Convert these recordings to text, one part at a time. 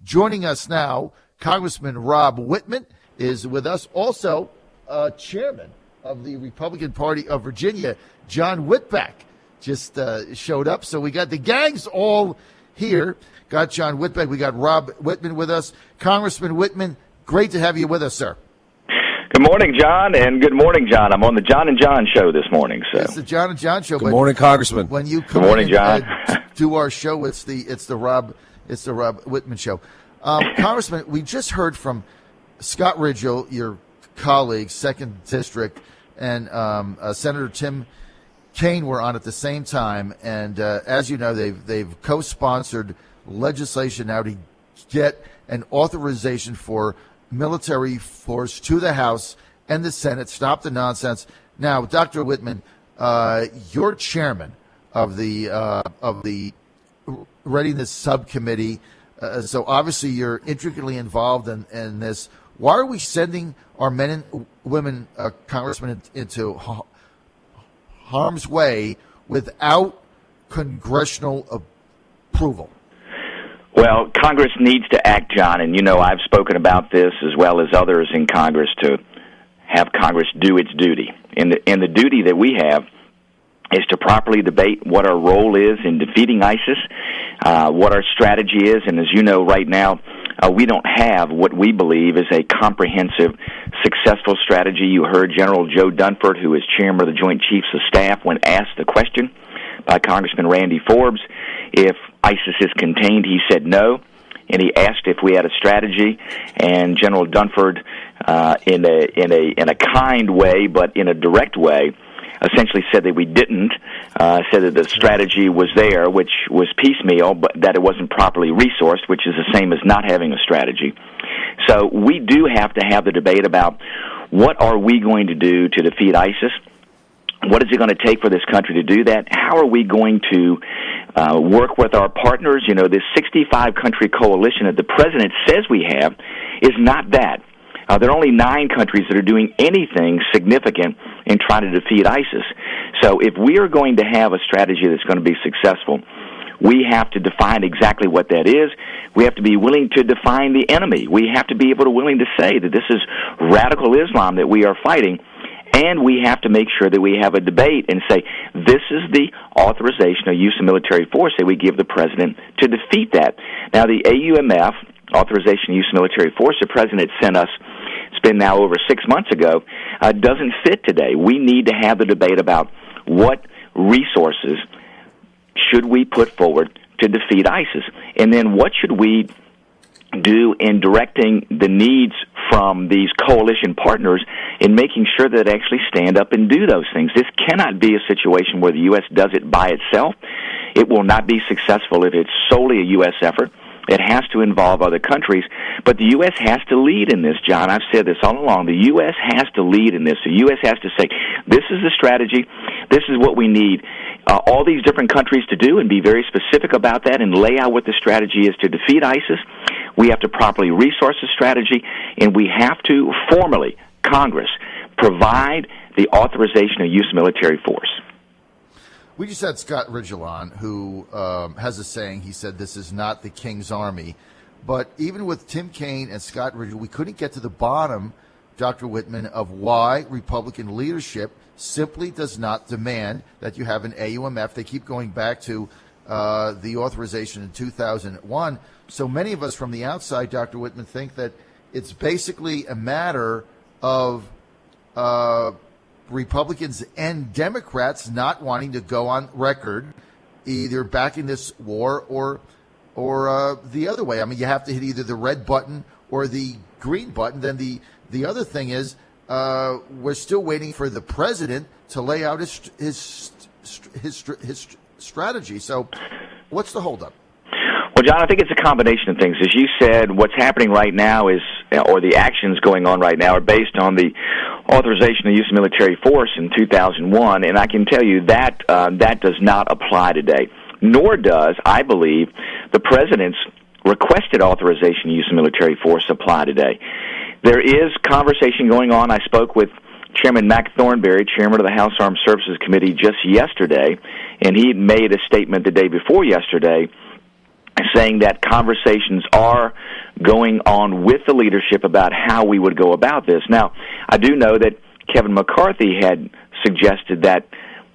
Joining us now, Congressman Rob Wittman is with us. Also, Chairman of the Republican Party of Virginia, John Whitback, just showed up. So we got the gangs all here. Got John Whitback. We got Rob Wittman with us. Congressman Wittman, great to have you with us, sir. Good morning, John, and good morning, John. I'm on the John and John show this morning. So it's the John and John show. Good morning, Congressman. When you come good morning, John. Do our show, it's the Rob Wittman show. Congressman, we just heard from Scott Ridgell, your colleague, 2nd District, and Senator Tim Kaine were on at the same time. And as you know, they've co-sponsored legislation now to get an authorization for military force to the House and the Senate. Stop the nonsense. Now, Dr. Wittman, you're chairman of the Readiness Subcommittee, so obviously you're intricately involved in this. Why are we sending our men and women, Congressman, into harm's way without congressional approval? Well, Congress needs to act, John, and you know I've spoken about this as well as others in Congress to have Congress do its duty. And the duty that we have is to properly debate what our role is in defeating ISIS, what our strategy is, and as you know right now, we don't have what we believe is a comprehensive, successful strategy. You heard General Joe Dunford, who is chairman of the Joint Chiefs of Staff, when asked the question by Congressman Randy Forbes if ISIS is contained, he said no, and he asked if we had a strategy, and General Dunford, in a kind way but in a direct way, essentially said that we didn't, said that the strategy was there, which was piecemeal, but that it wasn't properly resourced, which is the same as not having a strategy. So we do have to have the debate about what are we going to do to defeat ISIS. What is it going to take for this country to do that? How are we going to work with our partners? You know, this 65-country coalition that the president says we have is not that. There are only 9 countries that are doing anything significant in trying to defeat ISIS. So if we are going to have a strategy that's going to be successful, we have to define exactly what that is. We have to be willing to define the enemy. We have to be willing to say that this is radical Islam that we are fighting. And we have to make sure that we have a debate and say, this is the authorization of use of military force that we give the president to defeat that. Now, the AUMF, authorization of use of military force, the president sent us, it's been now over 6 months ago, doesn't fit today. We need to have the debate about what resources should we put forward to defeat ISIS. And then what should we do in directing the needs from these coalition partners in making sure that they actually stand up and do those things. This cannot be a situation where the U.S. does it by itself. It will not be successful if it's solely a U.S. effort. It has to involve other countries, but the U.S. has to lead in this, John. I've said this all along. The U.S. has to lead in this. The U.S. has to say, this is the strategy, this is what we need all these different countries to do, and be very specific about that and lay out what the strategy is to defeat ISIS. We have to properly resource the strategy, and we have to formally, Congress, provide the authorization of use of military force. We just had Scott Ridgell on, who has a saying. He said, this is not the King's Army. But even with Tim Kaine and Scott Ridgell, we couldn't get to the bottom, Dr. Wittman, of why Republican leadership simply does not demand that you have an AUMF. They keep going back to the authorization in 2001. So many of us from the outside, Dr. Wittman, think that it's basically a matter of Republicans and Democrats not wanting to go on record either backing this war or the other way. I mean, you have to hit either the red button or the green button. Then the other thing is we're still waiting for the president to lay out his strategy. So what's the holdup? Well, John, I think it's a combination of things. As you said, what's happening right now is, or the actions going on right now, are based on the authorization of use of military force in 2001, and I can tell you that that does not apply today, nor does, I believe, the president's requested authorization of use of military force apply today. There is conversation going on. I spoke with Chairman Mac Thornberry, chairman of the House Armed Services Committee, just yesterday, and he made a statement the day before yesterday saying that conversations are going on with the leadership about how we would go about this. Now, I do know that Kevin McCarthy had suggested that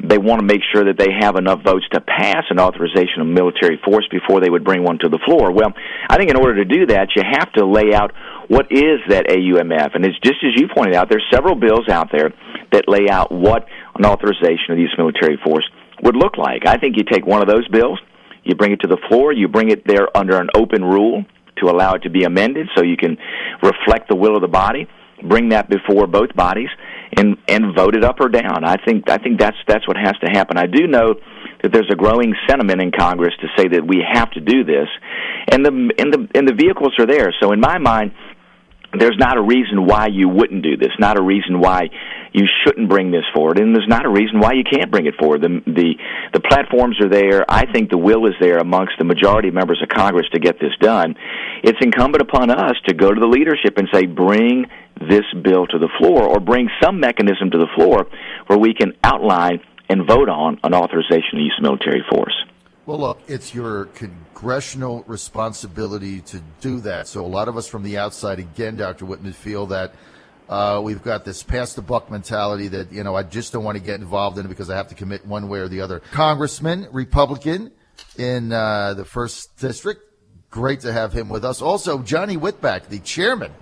they want to make sure that they have enough votes to pass an authorization of military force before they would bring one to the floor. Well, I think in order to do that, you have to lay out what is that AUMF. And it's just as you pointed out, there's several bills out there that lay out what an authorization of the use of military force would look like. I think you take one of those bills, you bring it to the floor, you bring it there under an open rule to allow it to be amended so you can reflect the will of the body, bring that before both bodies, and vote it up or down. I think that's what has to happen. I do know that there's a growing sentiment in Congress to say that we have to do this, and the vehicles are there. So in my mind, there's not a reason why you wouldn't do this, not a reason why you shouldn't bring this forward, and there's not a reason why you can't bring it forward. The platforms are there. I think the will is there amongst the majority of members of Congress to get this done. It's incumbent upon us to go to the leadership and say, bring this bill to the floor, or bring some mechanism to the floor where we can outline and vote on an authorization of use of military force. Well, look, it's your congressional responsibility to do that. So a lot of us from the outside, again, Dr. Wittman, feel that we've got this pass-the-buck mentality that, I just don't want to get involved in it because I have to commit one way or the other. Congressman, Republican in the 1st District, great to have him with us. Also, Johnny Whitback, the chairman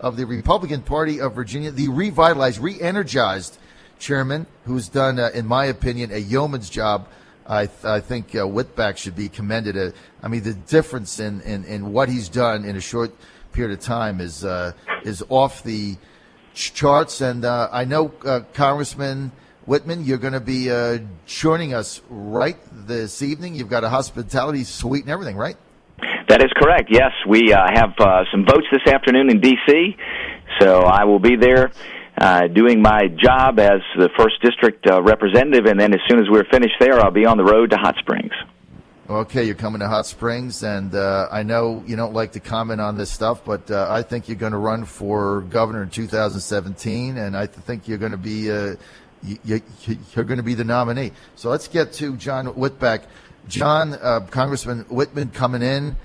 of the Republican Party of Virginia, the revitalized, re-energized chairman, who's done, in my opinion, a yeoman's job. I think Whitback should be commended. The difference in what he's done in a short period of time is off the charts. And I know, Congressman Wittman, you're going to be joining us right this evening. You've got a hospitality suite and everything, right? That is correct, yes. We have some votes this afternoon in D.C., so I will be there doing my job as the 1st District representative, and then as soon as we're finished there, I'll be on the road to Hot Springs. Okay, you're coming to Hot Springs, and I know you don't like to comment on this stuff, but I think you're going to run for governor in 2017, and I think you're going to be you're going to be the nominee. So let's get to John Whitback. John, Congressman Wittman coming in.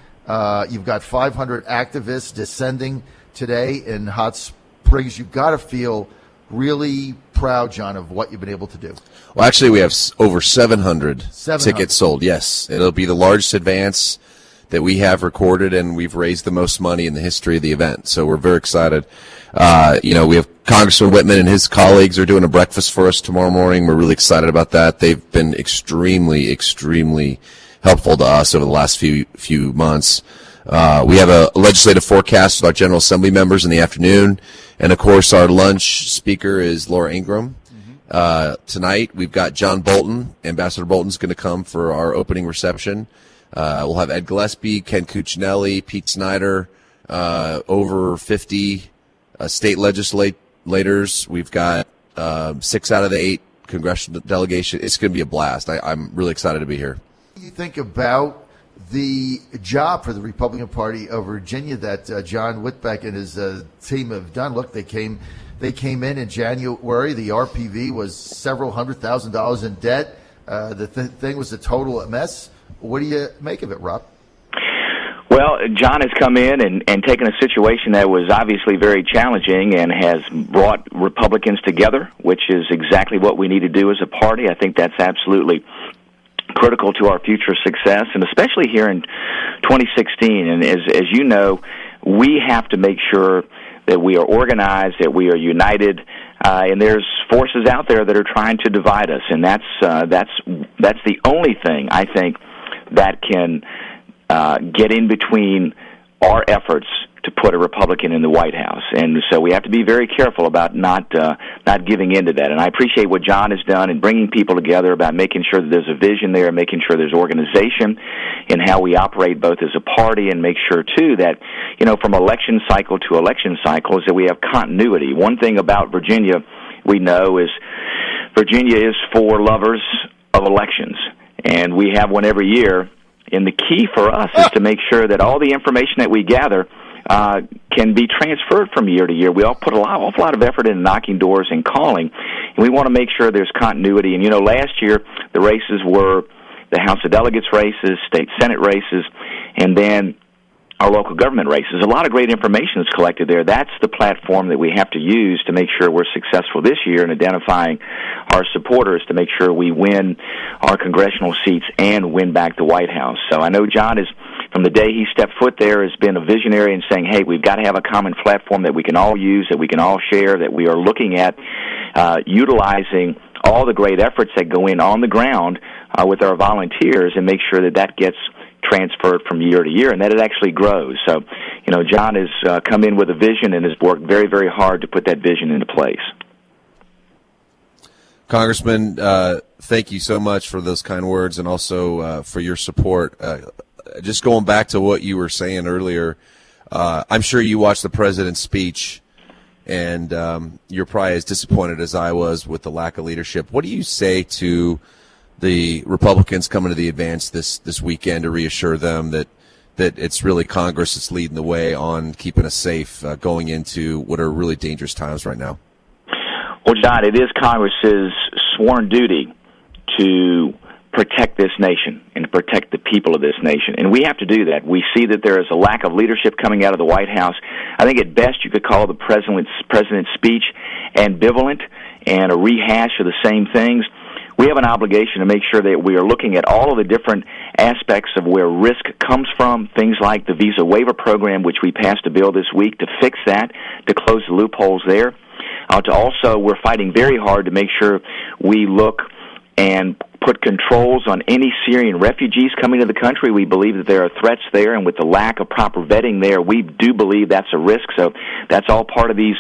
You've got 500 activists descending today in Hot Springs. You've got to feel really proud, John, of what you've been able to do. Well, actually, we have over 700 tickets sold. Yes, it'll be the largest advance that we have recorded, and we've raised the most money in the history of the event. So we're very excited. We have Congressman Wittman and his colleagues are doing a breakfast for us tomorrow morning. We're really excited about that. They've been extremely, extremely helpful to us over the last few months. We have a legislative forecast with our General Assembly members in the afternoon. And, of course, our lunch speaker is Laura Ingraham. Tonight we've got John Bolton. Ambassador Bolton's going to come for our opening reception. We'll have Ed Gillespie, Ken Cuccinelli, Pete Snyder, over 50 state legislators. We've got 6 out of the 8 congressional delegation. It's going to be a blast. I'm really excited to be here. What do you think about the job for the Republican Party of Virginia that John Whitback and his team have done? Look, they came in January. The RPV was several $100,000 in debt. The thing was a total mess. What do you make of it, Rob? Well, John has come in and taken a situation that was obviously very challenging and has brought Republicans together, which is exactly what we need to do as a party. I think that's absolutely critical to our future success, and especially here in 2016. And as you know, we have to make sure that we are organized, that we are united, and there's forces out there that are trying to divide us, and that's the only thing I think that can get in between our efforts to put a Republican in the White House. And so we have to be very careful about not giving in to that. And I appreciate what John has done in bringing people together, about making sure that there's a vision there, making sure there's organization in how we operate both as a party, and make sure, too, that, from election cycle to election cycle, is that we have continuity. One thing about Virginia we know is Virginia is for lovers of elections, and we have one every year. And the key for us is to make sure that all the information that we gather can be transferred from year to year. We all put an awful lot of effort into knocking doors and calling, and we want to make sure there's continuity. And, last year the races were the House of Delegates races, state Senate races, and then our local government races. A lot of great information is collected there. That's the platform that we have to use to make sure we're successful this year in identifying our supporters to make sure we win our congressional seats and win back the White House. So I know John is, from the day he stepped foot there, has been a visionary in saying, hey, we've got to have a common platform that we can all use, that we can all share, that we are looking at utilizing all the great efforts that go in on the ground with our volunteers and make sure that that gets transferred from year to year and that it actually grows. So, John has come in with a vision and has worked very, very hard to put that vision into place. Congressman, thank you so much for those kind words and also for your support. Just going back to what you were saying earlier, I'm sure you watched the president's speech and you're probably as disappointed as I was with the lack of leadership. What do you say to the Republicans coming to the advance this weekend to reassure them that it's really Congress that's leading the way on keeping us safe going into what are really dangerous times right now? Well, John, it is Congress's sworn duty to protect this nation and to protect the people of this nation, and we have to do that. We see that there is a lack of leadership coming out of the White House. I think at best you could call the president's speech ambivalent and a rehash of the same things. We have an obligation to make sure that we are looking at all of the different aspects of where risk comes from, things like the visa waiver program, which we passed a bill this week to fix that, to close the loopholes there. We're fighting very hard to make sure we look and put controls on any Syrian refugees coming to the country. We believe that there are threats there, and with the lack of proper vetting there, we do believe that's a risk. So that's all part of these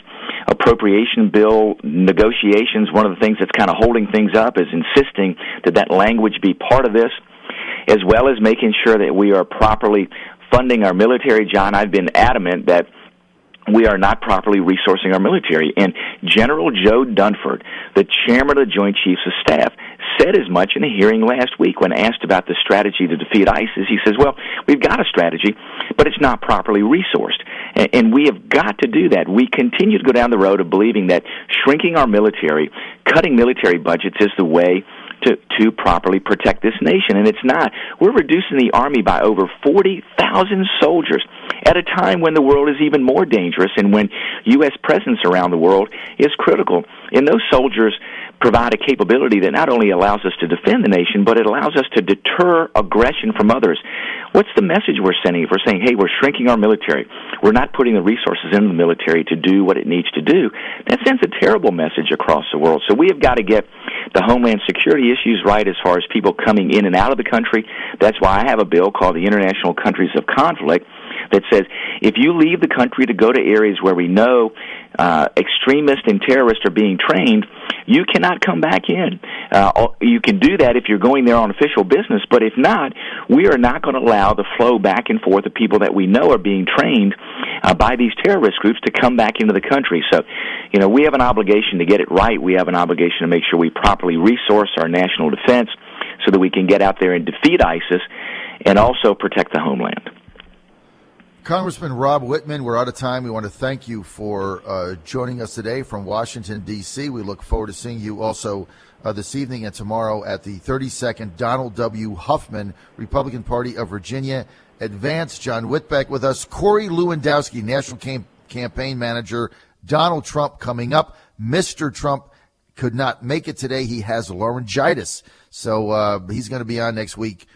appropriation bill negotiations. One of the things that's kind of holding things up is insisting that that language be part of this, as well as making sure that we are properly funding our military. John, I've been adamant that we are not properly resourcing our military. And General Joe Dunford, the chairman of the Joint Chiefs of Staff, said as much in a hearing last week when asked about the strategy to defeat ISIS. He says, well, we've got a strategy, but it's not properly resourced. And we have got to do that. We continue to go down the road of believing that shrinking our military, cutting military budgets is the way to properly protect this nation, and it's not. We're reducing the Army by over 40,000 soldiers at a time when the world is even more dangerous and when U.S. presence around the world is critical. And those soldiers provide a capability that not only allows us to defend the nation, but it allows us to deter aggression from others. What's the message we're sending if we're saying, hey, we're shrinking our military, we're not putting the resources into the military to do what it needs to do? That sends a terrible message across the world. So we have got to get the homeland security issues right as far as people coming in and out of the country. That's why I have a bill called the International Countries of Conflict that says if you leave the country to go to areas where we know extremists and terrorists are being trained, you cannot come back in. You can do that if you're going there on official business, but if not, we are not going to allow the flow back and forth of people that we know are being trained by these terrorist groups to come back into the country. So, we have an obligation to get it right. We have an obligation to make sure we properly resource our national defense so that we can get out there and defeat ISIS and also protect the homeland. Congressman Rob Wittman, we're out of time. We want to thank you for joining us today from Washington, D.C. We look forward to seeing you also this evening and tomorrow at the 32nd Donald W. Huffman Republican Party of Virginia Advance. John Whitbeck with us. Corey Lewandowski, National Campaign Manager. Donald Trump coming up. Mr. Trump could not make it today. He has laryngitis, so he's going to be on next week.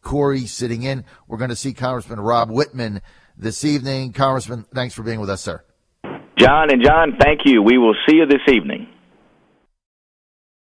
Corey sitting in. We're going to see Congressman Rob Wittman this evening. Congressman, thanks for being with us, sir. John, thank you. We will see you this evening.